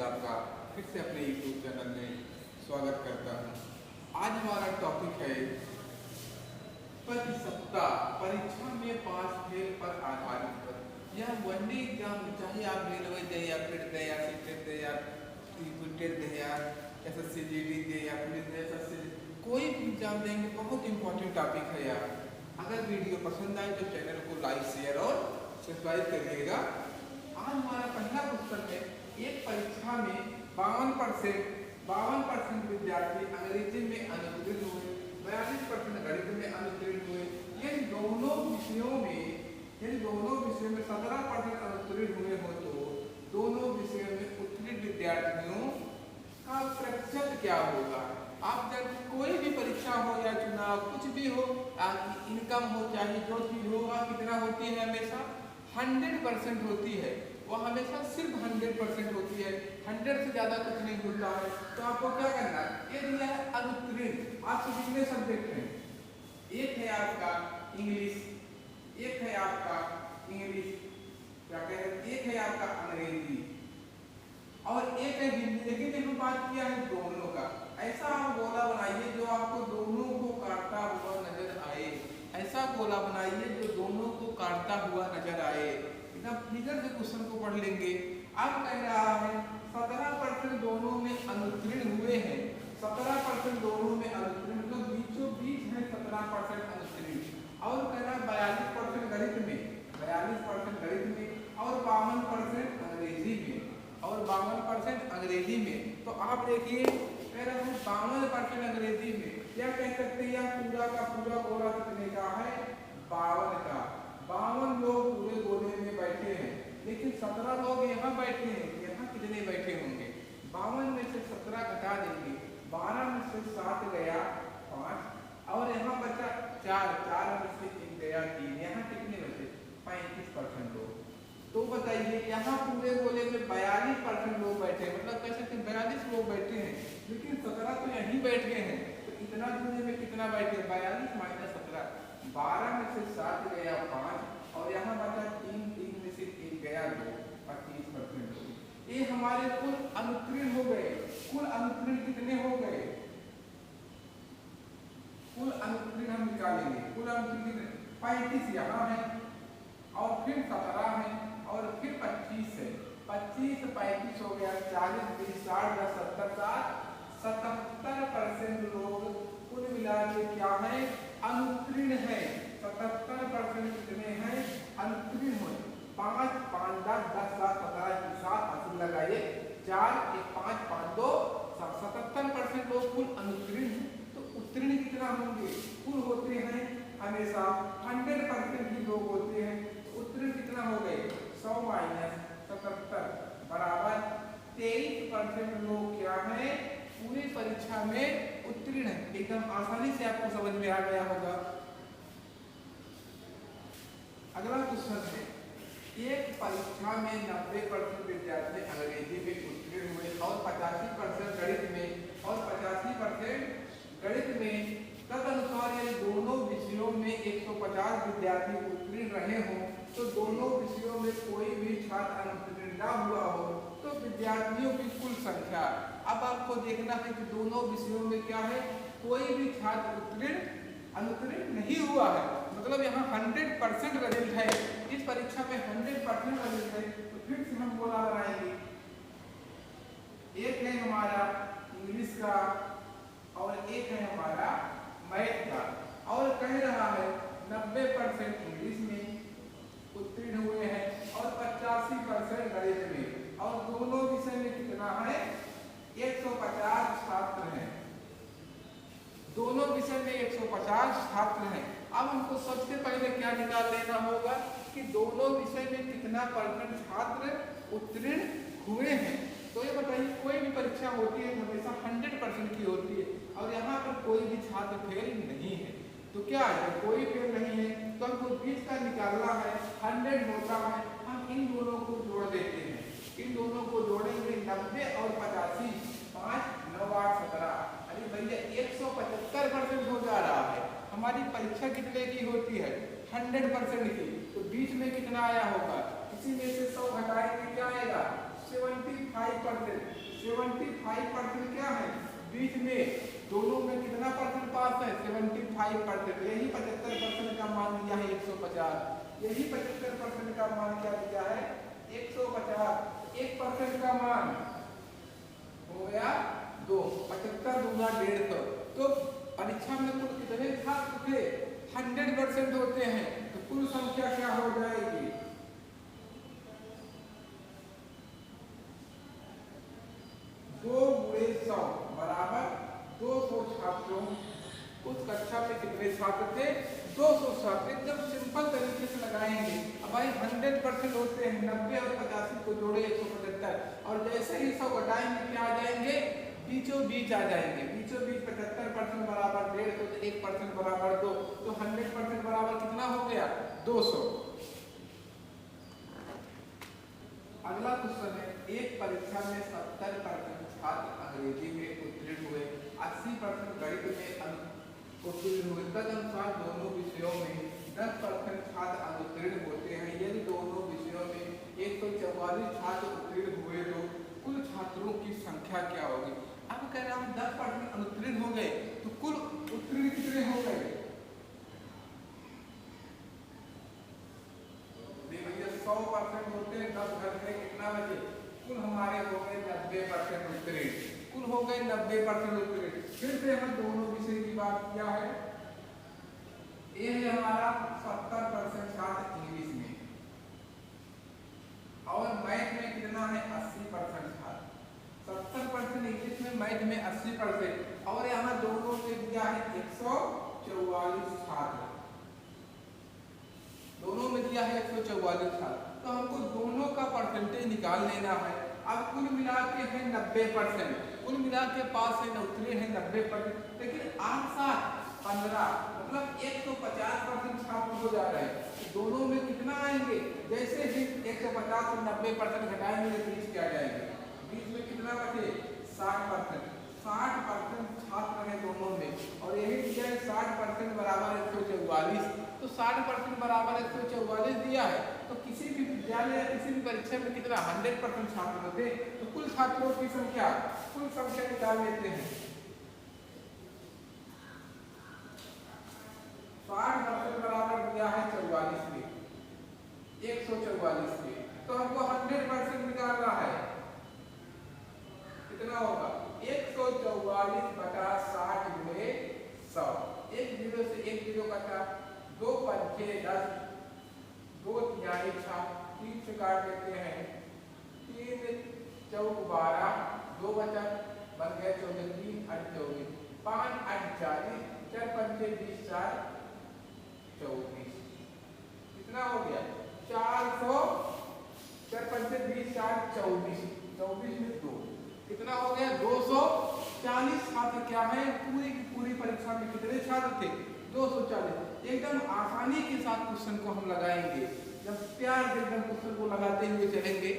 आपका फिर से अपने YouTube चैनल में स्वागत करता हूँ। आज हमारा टॉपिक है प्रतिशतता परीक्षा में पास फेल पर आधारित। यह वनडे एग्जाम चाहे आप रेलवे दे या फिर दे या सीटेट दे या टेट दे या एसएससी जीडी दे या पुलिस दे एसएससी कोई भी एग्जाम देंगे, बहुत इंपॉर्टेंट टॉपिक है यार। अगर वीडियो पसंद आए तो चैनल को लाइक शेयर और सब्सक्राइब करिएगा। आज हमारा पहला क्वेश्चन है, एक परीक्षा में 52% विद्यार्थी अंग्रेजी में अनुत्तीर्ण हुए, 42% गणित में अनुत्तीर्ण हुए। इन दोनों विषयों में 17% अनुत्तीर्ण हुए हो तो दोनों विषयों में उत्तीर्ण विद्यार्थियों का प्रतिशत क्या होगा? आप जब कोई भी परीक्षा हो या चुनाव कुछ भी हो, आपकी इनकम हो चाहे जो चीज हो, कितना होती है? हमेशा 100% होती है। वो हमेशा सिर्फ 100% होती है, 100 से ज्यादा कुछ नहीं होता है। तो आपको क्या करना है? ये दिया है अनुत्तीर्ण। आपके कितने सब्जेक्ट हैं? एक है आपका इंग्लिश, एक है आपका इंग्लिश क्या कह रहे, एक है आपका अंग्रेजी और एक है हिंदी। लेकिन देखो बात किया है दोनों का। ऐसा आप गोला बनाइए जो आपको दोनों को काटता हुआ नजर आए। ऐसा गोला बनाइए जो दोनों को काटता हुआ नजर आए। एकदम फिगर से क्वेश्चन को पढ़ लेंगे। अब कह रहा है 17% दोनों में अनुत्तीर्ण हुए हैं, 17% दोनों में अनुत्तीर्ण, तो बीचों बीच है 17% अनुत्तीर्ण। और कह रहा है 42% गणित में, 42% गणित में और 52% अंग्रेजी में, और 52% अंग्रेजी में। तो आप देखिए कह रहा है 52% अंग्रेजी में। क्या कह सकते हैं? पूरा का पूरा गोला कितने का है? 52 का। 52 लोग पूरे गोले में बैठे हैं, लेकिन 17 लोग यहाँ बैठे हैं। यहाँ कितने बैठे होंगे? 52 में से 17 घटा देंगे, 12 में से 7 गया 5 और यहाँ बचा 4, 4 में से 1 गया 3। यहाँ कितने बचे? 35% लोग। तो बताइए यहाँ पूरे गोले में 42% लोग बैठे हैं, मतलब कह सकते हैं 42 लोग बैठे हैं, लेकिन 17 तो यहीं बैठ गए हैं। तो इतना दूरी में कितना बैठे? 42 माइनस 17, 12 में से 7 गया 5 और यहाँ बचा 3, 3 में से 1 गया 2, 25%। ये हमारे कुल अनुत्तीर्ण हो गए। कुल अनुत्तीर्ण कितने हो गए? कुल अनुत्तीर्ण हम निकालेंगे। कुल अनुत्तीर्ण 35 यहाँ है और फिर 17 है और फिर 25 है। 25 35 हो गया, 40 20 60 70 77% लोग कुल मिला के क्या है? अनुत्तीर्ण है। 77% कितने हैं? अनुत्तीर्ण हुए। 5 5 10 10 7 17 की 7 हासिल लगाइए, 4 1 5 5 2 77% लोग कुल अनुत्तीर्ण हैं। तो उत्तीर्ण कितना होंगे? कुल होते हैं हमेशा 100% ही लोग होते हैं। उत्तीर्ण कितना हो गए? 100 माइनस 77 बराबर 23% लोग क्या है? पूरी परीक्षा में उत्तीर्ण है। एकदम आसानी से आपको समझ में आ गया होगा। अगला क्वेश्चन है, एक परीक्षा में 90% विद्यार्थी अंग्रेजी में उत्तीर्ण हुए और 85% गणित में और 85% गणित में। तदनुसार यदि दोनों विषयों में 150 विद्यार्थी उत्तीर्ण रहे हों तो दोनों विषयों में कोई भी छात्र अनुत्तीर्ण न हुआ हो तो विद्यार्थियों की कुल संख्या। अब आपको देखना है कि दोनों विषयों में क्या है? कोई भी छात्र अनुत्तीर्ण नहीं हुआ है, मतलब यहाँ 100% रिजल्ट है। इस परीक्षा में 100% रिजल्ट है। तो फिर से हम गोला बनाएंगे। एक है हमारा इंग्लिश का और एक है हमारा मैथ का। और कह रहा है 90% इंग्लिश में उत्तीर्ण हुए हैं और 85% गणित में, और दोनों विषय में कितना है? 150 छात्र हैं। दोनों विषय में 150 छात्र हैं। अब हमको सबसे पहले क्या निकाल लेना होगा कि दोनों विषय में कितना परसेंट छात्र उत्तीर्ण हुए हैं। तो ये बताइए, कोई भी परीक्षा होती है हमेशा 100% की होती है और यहाँ पर कोई भी छात्र फेल नहीं है। तो क्या है? कोई फेल नहीं है, तो हमको बीच का निकालना है। 100 होता है, हम इन दोनों को जोड़ देते हैं। इन दोनों को जोड़ेंगे 90 और 85, 5 9 8 17। अरे भैया 175% हो जा रहा है। हमारी परीक्षा कितने की होती है? 100% की। तो बीच में कितना आया होगा? इसी में से 100 घटाएंगे, क्या आएगा? 75 75%। 75% क्या है, बीच में दोनों में कितना परसेंट पास है, 75%। यही 75% का मान दिया है 150, यही 75% का मान क्या दिया है 150। 1% का मान हो गया 2, 75 दूना 150। तो परीक्षा में कुल कितने छात्र थे, 100% होते हैं, तो कुल संख्या क्या हो जाएगी, 2 गुणे 100 बराबर 200 छात्रों। उस कक्षा में कितने छात्र थे, 200 छात्र। एकदम सिंपल तरीके से लगाएंगे। अब भाई 100% होते हैं, 90 और 85 को जोड़े 175, और जैसे ही 100 घटाएंगे क्या आ जाएंगे, बीचों बीच आ जाएंगे। बीचों बीच 75% बराबर 150, तो 1% बराबर 2, तो 100% बराबर कितना हो गया 200। अगला क्वेश्चन है, एक परीक्षा में 70% छात्र अंग्रेजी में उत्तीर्ण हुए, 80% गणित में उत्तीर्ण हुए। तदनुसार दोनों विषयों में 10% छात्र अनुत्तीर्ण होते हैं। यदि दोनों विषयों में 144 छात्र उत्तीर्ण हुए तो कुल छात्रों की संख्या क्या होगी। अब कह रहा हूं 10% अनुत्तीर्ण हो गए तो कुल उत्तीर्ण कितने हो गए, भैया 100% होते हैं, 10 घंटे कितना बचे, कुल हमारे हो गए 90% उत्तीर्ण, कुल हो गए 90% उत्तीर्ण। फिर से हम दोनों विषय की बात किया है, ये है हमारा 70% छात्र इंग्लिश में, और मैथ में कितना है 80% छात्र। 70% इंग्लिश में, मैथ में 80%, और यहाँ दोनों से दिया है 144 छात्र, दोनों में दिया है 144 छात्र। तो हमको दोनों का परसेंटेज निकाल लेना है। अब कुल मिला के है 90%, कुल मिला के पास है उत्तीर्ण है 90%, लेकिन 8 7 15 मतलब 150% छात्र हो जा रहे हैं। दोनों में कितना आएंगे, जैसे ही 150 से 90% घटाएंगे बीच क्या जाएंगे, बीच में कितना बचे 60%। 60% छात्र हैं दोनों में, और यही दिया है 60% बराबर 144, तो 60% बराबर 144 दिया है। तो किसी भी विद्यालय या किसी भी परीक्षा में कितना 100% छात्र होते, तो कुल छात्रों की संख्या, कुल संख्या निकाल लेते हैं। 60% बराबर दिया है 44 में, 144 में, तो हमको 100% निकालना है। कितना होगा 144 बटा 60 गुणे 100। एक जीरो से एक जीरो कटा, 2 पंचे 10, 2 तिहाई 6, 3 से काट देते हैं, 3 चौक 12, 2 बचा बन गया 14, 3 8 24, 5 8 40, 4 पंचे 20, 4 24, कितना हो गया 400, 4 पंचे 20, 4 24, 24 में 2, कितना हो गया 240 छात्र क्या है, पूरी की पूरी परीक्षा में कितने छात्र थे 240। एकदम आसानी के साथ क्वेश्चन को हम लगाएंगे, जब प्यार से एकदम क्वेश्चन को लगाते हुए चलेंगे।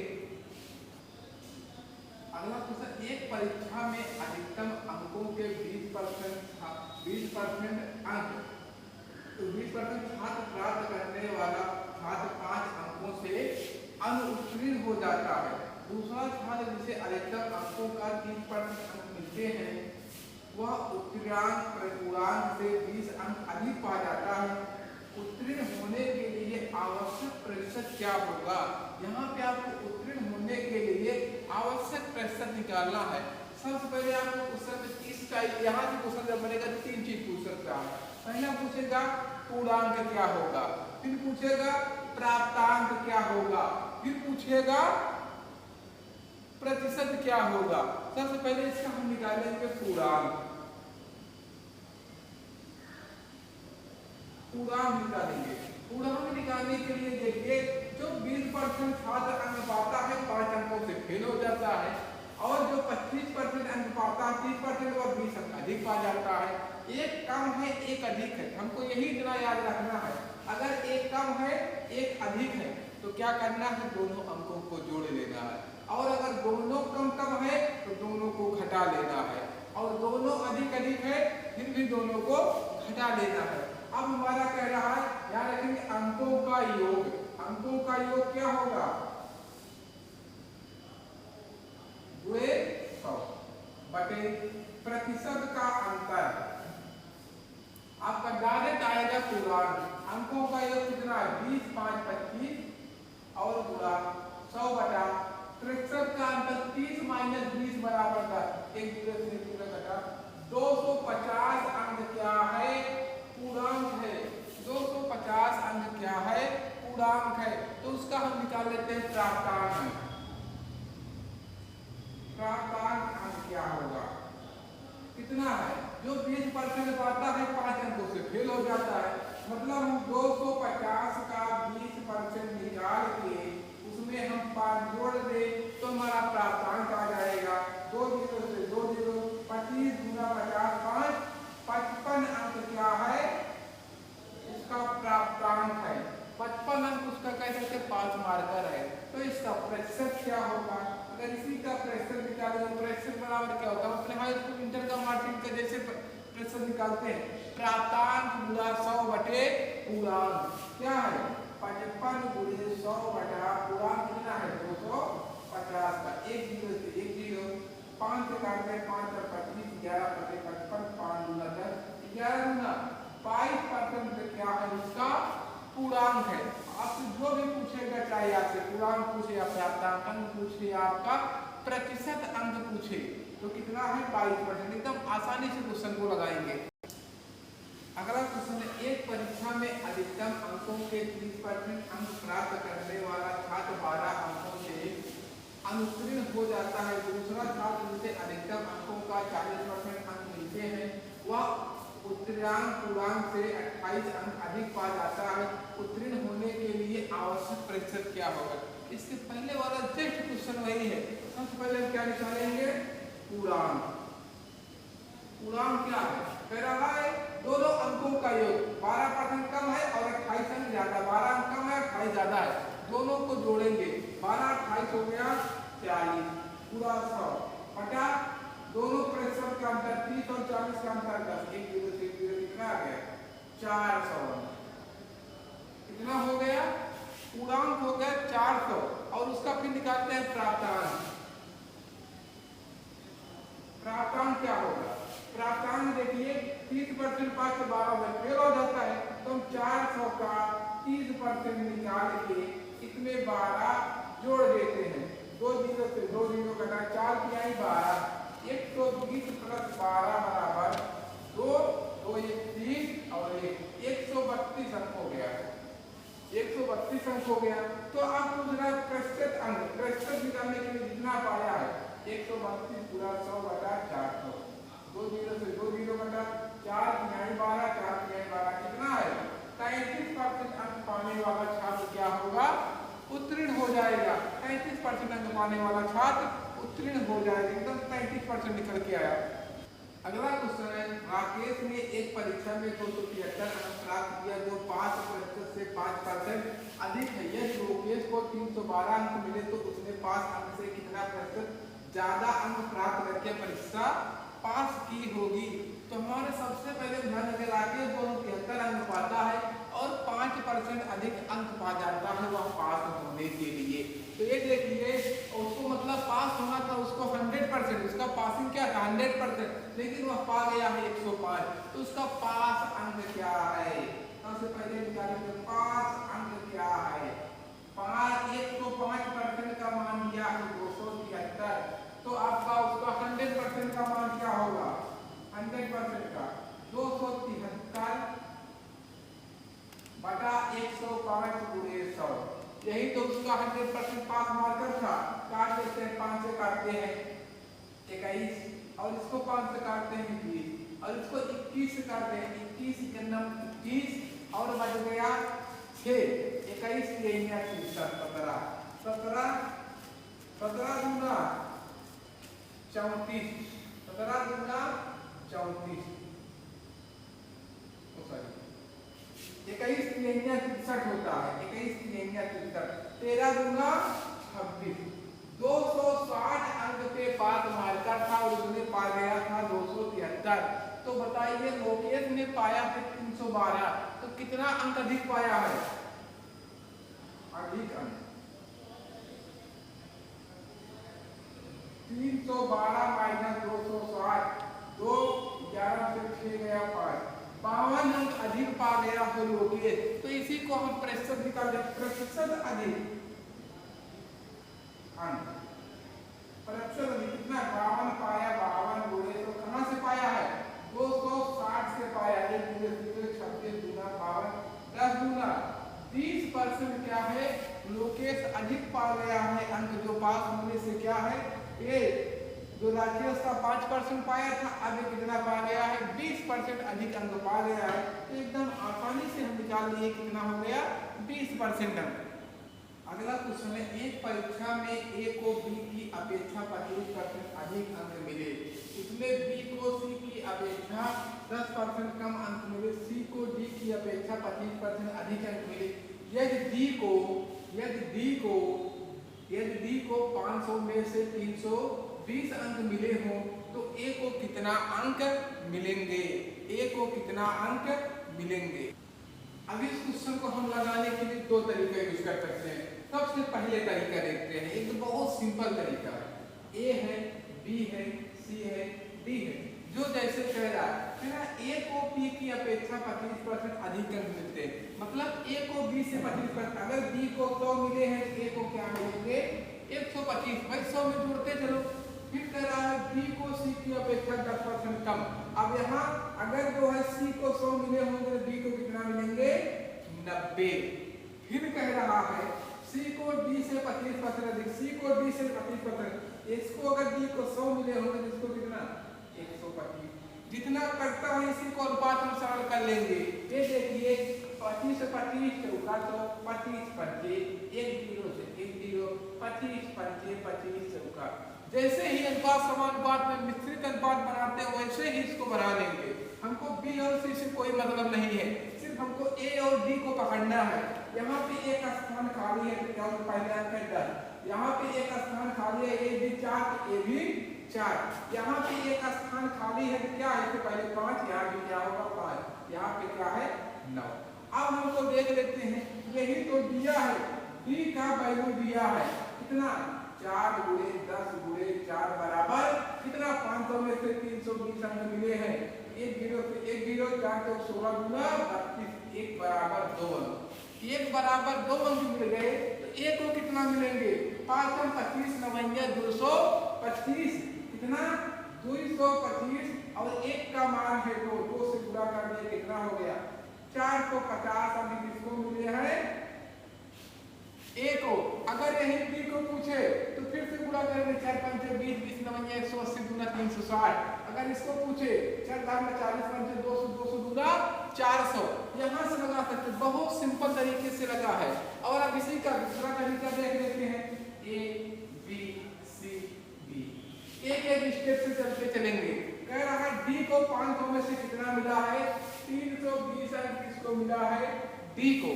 अगला क्वेश्चन, एक परीक्षा में अधिकतम अंकों के 20% अंक, तो 20% छात्र प्राप्त करने वाला छात्र 5 अंकों से अनुत्तीर्ण हो जाता है। दूसरा छात्र जिसे अधिकतम अंकों का 30% अंक मिलते हैं, वह उत्तीर्णांक पूर्णांक से 20 अंक अधिक पा जाता है। उत्तीर्ण होने के लिए आवश्यक प्रतिशत क्या होगा। यहाँ पे आपको उत्तीर्ण होने के लिए आवश्यक प्रतिशत निकालना है। सबसे पहले आपको क्वेश्चन में 30 का, यहाँ से क्वेश्चन जब बनेगा 3 चीज पूछ सकता है। पहला पूछेगा पूर्णांक क्या होगा, फिर पूछेगा प्राप्तांक क्या होगा, फिर पूछेगा प्रतिशत क्या होगा। सबसे पहले इसका हम निकालेंगे पूर्णांक, पूर्णांक निकालेंगे। पूर्णांक निकालने के लिए देखिए, जो 20% छात्र अंक पाता है 5 अंकों से फेल हो जाता है, और जो 25% अंक पाता है 30% वह 20 अंक अधिक पा जाता है। एक कम है एक अधिक है, हमको यही इतना याद रखना है। अगर एक कम है एक अधिक है तो क्या करना है, दोनों अंकों को जोड़ लेना है, और अगर दोनों कम कम है तो दोनों को घटा लेना है, और दोनों अधिक अधिक है फिर भी दोनों को घटा लेना है। अब हमारा कह रहा है, याद रखेंगे अंकों का योग, अंकों का योग क्या होगा, बटे प्रतिशत का अंतर। आपका डायरेक्ट आएगा पूर्णांक। अंकों का योग कितना है 20, 5, 25 और गुणा 100 बटा प्रतिशत का अंतर 30 माइनस 20 बराबर का 1 से पूरा घटा 250 अंक क्या है पूर्णांक है। 250 अंक क्या है पूर्णांक है। तो उसका हम निकाल लेते हैं प्राप्तांक। प्राप्तांक अंक क्या होगा कितना है। जो 20% पाता है 5 अंकों से फेल हो जाता है। मतलब हम 250 का 20% निकाल के उसमें हम 5 जोड़ दे तो हमारा प्राप्तांक आ जाएगा। 2 जीरो से 2 जीरो 25 गुना 50 5 55 अंक क्या है उसका प्राप्तांक है। 55 अंक उसका कह सकते 5 मार्कर है। तो इसका प्रतिशत क्या होगा। अगर इसी का प्रतिशत निकालें तो प्रतिशत बराबर क्या होगा। अपने हाई स्कूल इंटर का मार्कशीट का जैसे प्रतिशत निकालते हैं प्राप्तांक गुणा 100 बटे पूर्णांक क्या है 55 गुणे 100 बटा पूर्णांक कितना है 250 का 1 जीरो से 1 जीरो 5 से काटते हैं 5 और 25 11 बटे 55 5 गुना 10 11 गुना 22% क्या है इसका पूर्णांक है। आपसे जो भी पूछेगा चाहे आपसे पूर्णांक पूछे या प्राप्तांक अंक पूछे या आपका प्रतिशत अंक पूछे तो कितना है 22%। एकदम आसानी से क्वेश्चन को लगाएंगे। अगला क्वेश्चन है एक परीक्षा में अधिकतम अंकों के 30% अंक प्राप्त करने वाला छात्र 12 अंकों से अनुत्तीर्ण हो जाता है। दूसरा छात्र जिसे अधिकतम अंकों का 40% अंक मिलते हैं वह उत्तीर्णांक पूर्णांक से 28 अंक अधिक पा जाता है। उत्तीर्ण होने के लिए आवश्यक प्रतिशत क्या होगा। इसके पहले वाला जस्ट क्वेश्चन वही है। सबसे पहले हम क्या निकालेंगे पूर्णांक। पूर्णांक क्या है कह रहा है दोनों अंकों का योग 12% कम है और 28 अंक ज्यादा 12 अंक कम है 28 ज्यादा है। दोनों को जोड़ेंगे 12 28 हो गया 40 पूरा 100 बटा दोनों प्रतिशत का अंतर 30 और 40 का अंतर 10 1 जीरो से 1 जीरो कितना आ गया 400 कितना हो गया पूर्णांक हो गया 400 और उसका फिर निकालते हैं प्राप्तांक। प्राप्तांक क्या होगा प्राप्तांक देखिए 30% 5 से 12 में फेल हो जाता है तो हम 400 का 30% निकाल के इसमें 12 जोड़ देते हैं 2 जीरो से 2 जीरो घटा 4 तिहाई 12 120 प्लस 12 बराबर 2 2 1 30 और 132 अंक हो गया 132 अंक हो गया। तो अब दूसरा प्रतिशत अंक प्रतिशत निकालने के लिए जितना पाया है 132 पूरा 100 बटा 400 2 जीरो से 2 जीरो बटा 4 तिहाई 12 4 तिहाई 12 कितना है 33% अंक पाने वाला छात्र क्या होगा उत्तीर्ण हो जाएगा। 33% अंक पाने वाला छात्र उत्तीर्ण हो जाएगा। एकदम 33% निकल के आया। अगला क्वेश्चन है राकेश ने एक परीक्षा में 273 अंक प्राप्त किया जो 5% से 5% अधिक है। यदि लोकेश को 312 अंक मिले तो उसने 5 अंक से कितना प्रतिशत ज्यादा अंक प्राप्त करके परीक्षा पास की होगी। तो हमारे सबसे पहले ध्यान रखें राकेश 273 अंक पाता है और 5% अधिक अंक पा जाता है वह पास होने के लिए। तो ये देखिए उसको मतलब पास होना था उसको 100% उसका पासिंग क्या था 100% लेकिन वह पा गया है 105 तो उसका पास अंक क्या है। सबसे पहले निकालेंगे पास अंक क्या है 105% का मान दिया है 273 तो आपका उसका 100% का मान क्या होगा 100% का 273 बटा 105 गुणे 100 यही तो उसका 100% पास मार्कर था। काट देते हैं 5 से काटते हैं 21 और इसको 5 से काटते हैं 20 और इसको 21 से काटते हैं 21 के नम 21 और बच गया 6 21 के 17 17 17 गुना 34 17 गुना 34 21 तिहैया 63 होता है 21 तिहैया 63 13 गुना 26 260 अंक पे पास मार्कर था और उसने पा गया था 273। तो बताइए लोकेश ने पाया है 312 तो कितना अंक अधिक पाया है अधिक अंक 312 माइनस 260, 2 11 से 6 गया 5, 52 अंक अधिक पा गया हो लोकेश। तो इसी को हम प्रतिशत निकालते, प्रतिशत अधिक अंक, प्रतिशत अधिक कितना 52 पाया, 52 गुणे तो कहां से पाया है 260 से पाया, 1 गुणे 26 गुना 52, 10 गुना 20% क्या है लोकेश अधिक पा गया है अंक, जो पास होने से क्या है ये जो राकेश का 5% पाया था, अब कितना पा गया है 20% अधिक अंक पा गया है। तो एकदम आसानी से हम निकाल लिए कितना हो गया 20% अंक। अगला क्वेश्चन है, एक परीक्षा में ए को बी की अपेक्षा 25% अधिक अंक मिले, इसमें बी को सी की अपेक्षा 10% कम अंक मिले, सी को डी की अपेक्षा 25% अधिक अंक मिले। यदि डी को 500 में से 320 अंक मिले हों तो ए को कितना अंक मिलेंगे, ए को कितना अंक मिलेंगे। अब इस क्वेश्चन को हम लगाने के लिए दो तरीके यूज कर सकते हैं। सबसे पहले तरीका देखते हैं, एक तो बहुत सिंपल तरीका है, ए है, बी है, सी है, डी है, जो जैसे कह रहा है ना ए को बी की अपेक्षा 25% अधिक अंक मिलते हैं, मतलब ए को बी से 25%, अगर बी को 100 मिले हैं तो ए को क्या मिलेंगे 125, भाई 100 में जोड़ते चलो। फिर कह रहा है बी को सी की अपेक्षा 10% कम, अब यहाँ अगर जो है सी को 100 मिले होंगे तो बी को कितना मिलेंगे 90। फिर कह रहा है सी को डी से 25% अधिक, सी को डी से 25%, इसको अगर डी को 100 मिले होंगे तो इसको कितना 125, जितना करता है इसी को अनुपात में सरल कर लेंगे। ये देखिए 25 से 25 चौका तो 25 पंचे, 1 0 से 1 0, 25 पंचे 25 चौका। जैसे ही अनुपात समानुपात में मिश्रित अनुपात बनाते हैं वैसे ही इसको बना लेंगे। हमको बी और सी से कोई मतलब नहीं है, सिर्फ हमको ए और डी को पकड़ना है। यहाँ पे एक स्थान खाली है तो क्या होगा पहले अंक है 10, यहाँ पे एक स्थान खाली है ए भी 4 तो ए भी 4, यहाँ पे एक स्थान खाली है तो क्या है तो पहले 5, यहाँ भी क्या होगा 5, यहाँ पे क्या है 9। अब हमको देख लेते हैं, यही तो दिया है, डी का वैल्यू दिया है कितना 4 गुणे 10 गुणे 4 बराबर कितना 500 में से 320 अंक मिले हैं, 1 0 से 1 0, 4 तो 16 गुना 32, 1 बराबर 2 अंक, 1 बराबर 2 अंक मिल गए तो ए को कितना मिलेंगे 5 25 9 225, कितना 225 और 1 का मान है 2 से गुणा कर दिए कितना हो गया 450 अंक किसको मिले हैं ए को। अगर यही बी को पूछे तो फिर से गुणा करेंगे 4 पंचे 20, 20 9 180 गुना 360। अगर इसको पूछे 4 4 40 पंचे 200, 200 गुना 400, यहाँ से लगा सकते, बहुत सिंपल तरीके से लगा है। और अब इसी का दूसरा तरीका देख लेते हैं, ए बी सी डी, एक एक स्टेप से चलते चलेंगे। कह रहा है डी को 500 में से कितना मिला है 320 अंक किसको मिला है डी को।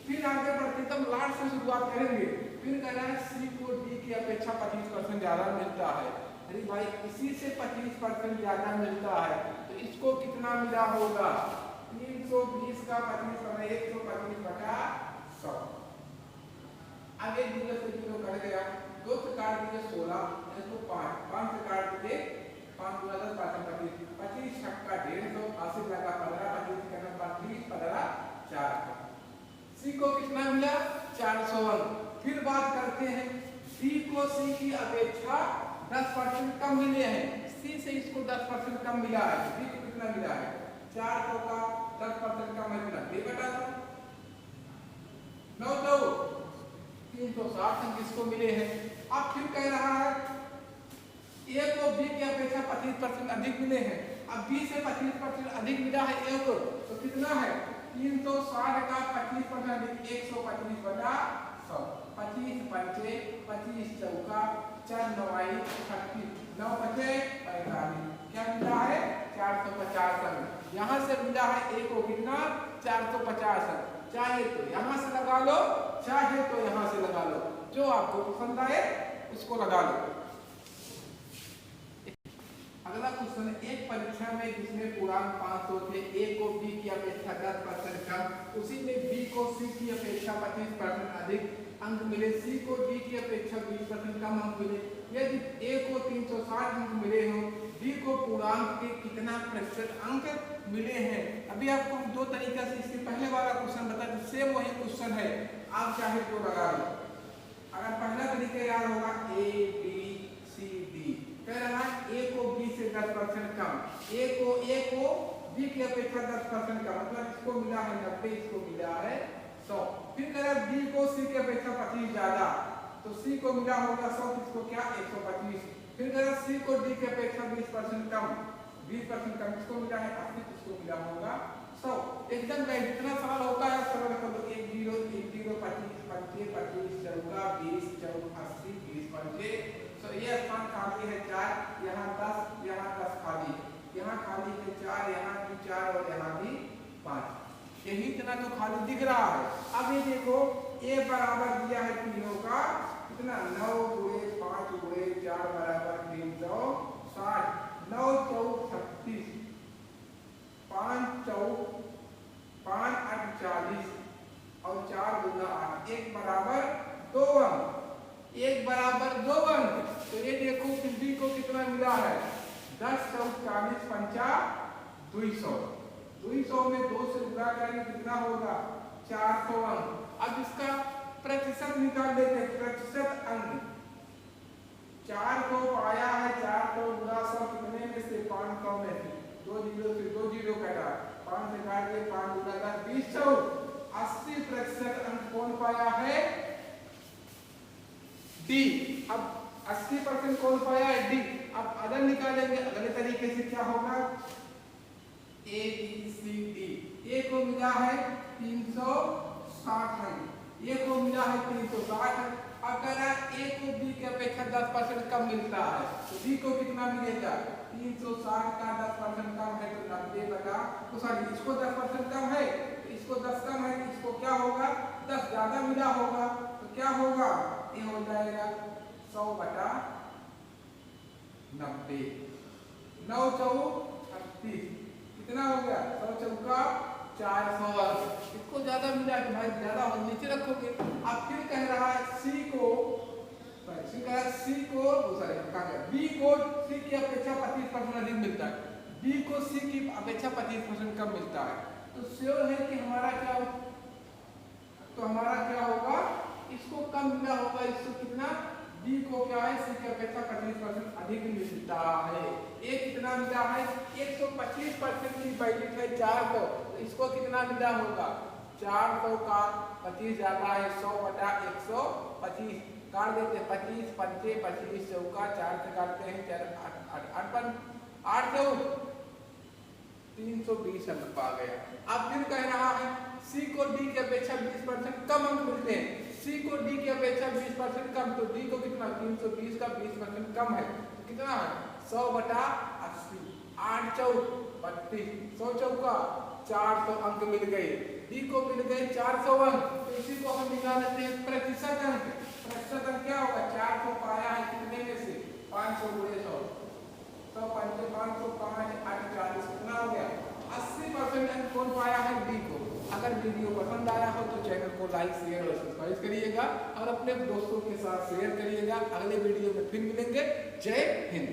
फिर आगे बढ़ते तब लास्ट से शुरुआत करेंगे। फिर कह रहा है सी को डी की अपेक्षा 25% ज्यादा मिलता है, अरे भाई इसी से 25% ज्यादा मिलता है तो इसको कितना मिला होगा 320 का 25 125 बटा 100। आगे 0 से 0 कट गया, 2 से काट दिए 16, इसको 5 से काट दिए 5 गुना 10 25, 25 छक्का 150, 80 लगा 15, 25 का नंबर 30, 15 400। सी को कितना मिला 400 अंक। फिर बात करते हैं डी को सी की अपेक्षा 10% कम मिले हैं, सी से इसको 10% कम मिला है, डी को कितना मिला है 400 का 10% कम है कितना 2 बटा 9 तो 360 अंक इसको मिले हैं। अब फिर कह रहा है ए को बी की अपेक्षा 25% अधिक मिले हैं, अब बी से 25% अधिक मिला है ए को तो कितना है 360 का 25% अधिक 125 बटा 100, 25 पंचे 25 चौका 4 9 36, 9 बचे 45, क्या मिला है 450 अंक। यहाँ से मिला है ए को कितना 450 अंक, चाहे तो यहाँ से लगा लो चाहे तो यहाँ से लगा लो, जो आपको पसंद आए उसको लगा लो। अगला क्वेश्चन है, एक परीक्षा में जिसमें पूर्णांक 500 थे, ए को बी की अपेक्षा 10% कम, उसी में बी को सी की अपेक्षा 25% अधिक अंक मिले, सी को डी की अपेक्षा 20% कम अंक मिले, यदि ए को 360 अंक मिले हो, डी को पूर्णांक के कितना प्रतिशत अंक मिले हैं। अभी आपको हम दो तरीका से इसके पहले वाला क्वेश्चन बता दें, सेम वही क्वेश्चन है, आप चाहे तो लगा लो। अगर पहला तरीका याद होगा ए बी सी डी, कह रहा है ए को बी से 10% कम, ए को बी की अपेक्षा 10% कम, मतलब इसको मिला है 90, इसको मिला है 100। फिर कह रहा है बी को सी की अपेक्षा 25 ज्यादा, तो सी को मिला होगा 100, किसको क्या 125। फिर कह रहा है सी को डी की अपेक्षा 20% कम, 20% कम, किसको मिला है 80, किसको मिला होगा 100। एकदम का जितना सवाल होता है सरल कर दो, 1 0 1 0 25 25 25 चौका 20 चौक 80 20 पंचे। तो ये स्थान खाली है 4, यहाँ 10, यहाँ 10 खाली है, यहाँ खाली है 4, यहाँ भी 4 और यहाँ भी 5, यही इतना तो खाली दिख रहा है। अब ये देखो ए बराबर दिया है तीनों का कितना 9 गुणे 5 गुणे 4 बराबर 360, 9 चौक 36, 5 चौक 5 8 40 और 4 गुना 8, 1 बराबर 2 अंक, 1 बराबर 2 अंक। तो ये देखो बी को कितना मिला है 10 चौक 40 पंचा 200, 200 में 2 से गुणा करेंगे कितना होगा 400 अंक। अब इसका प्रतिशत निकाल देते हैं, प्रतिशत अंक 4 को पाया है, 400 गुणा 100 कितने में से 500 में से, 2 जीरो से 2 जीरो कटा, 5 से काट के 5 गुना 10 20 चौक 80% अंक कौन पाया है डी। अब 80% कौन पाया है डी। अब अदर निकालेंगे, अगले तरीके से क्या होगा ए बी सी डी, ए को मिला है 360 अंक, ए को मिला है 360 अंक। अगर ए को बी की अपेक्षा 10% कम मिलता है तो बी को कितना मिलेगा 360 का 10% कम है तो 90 बटा, तो सॉरी इसको 10% कम है तो इसको 10 कम है, इसको क्या होगा 10 ज्यादा मिला होगा तो क्या होगा ये हो जाएगा 100 बटा 90, 9 चौक 36, कितना हो गया 100 चौका 400। इसको ज्यादा मिला है भाई ज्यादा और नीचे रखोगे। अब फिर कह रहा है सी को बी को सी की अपेक्षा 25% अधिक मिलता है, बी को सी की अपेक्षा 25% कम मिलता है, तो श्योर है कि हमारा क्या होगा इसको कम मिला होगा, इसको कितना बी को क्या है सी की अपेक्षा 25% अधिक मिलता है। ए कितना मिला है 125% की वैल्यू है 400, तो इसको कितना मिला होगा 400 का 25 ज्यादा है 100 बटा 125, काट देते 25 पंचे 25 चौका 4 से काटते हैं 4 8 चौक 320 अंक पा गया। अब फिर कह रहा है सी को डी की अपेक्षा 20% कम अंक मिलते हैं, सी को डी की अपेक्षा 20% कम, तो डी को कितना 320 का 20% कम है तो कितना है 100 बटा 80, 8 चौक 32, 100 चौका 400 अंक मिल गए, डी को मिल गए 400 अंक। तो इसी को हम निकाल लेते हैं प्रतिशत अंक। प्रतिशत अंक क्या होगा 400 पाया है कितने में से 500 गुणे 100, 100 पंचे 500 5 8 40, कितना हो गया 80% अंक कौन पाया है डी को। अगर वीडियो पसंद आया हो तो चैनल को लाइक शेयर और सब्सक्राइब करिएगा और अपने दोस्तों के साथ शेयर करिएगा। अगले वीडियो में फिर मिलेंगे। जय हिंद।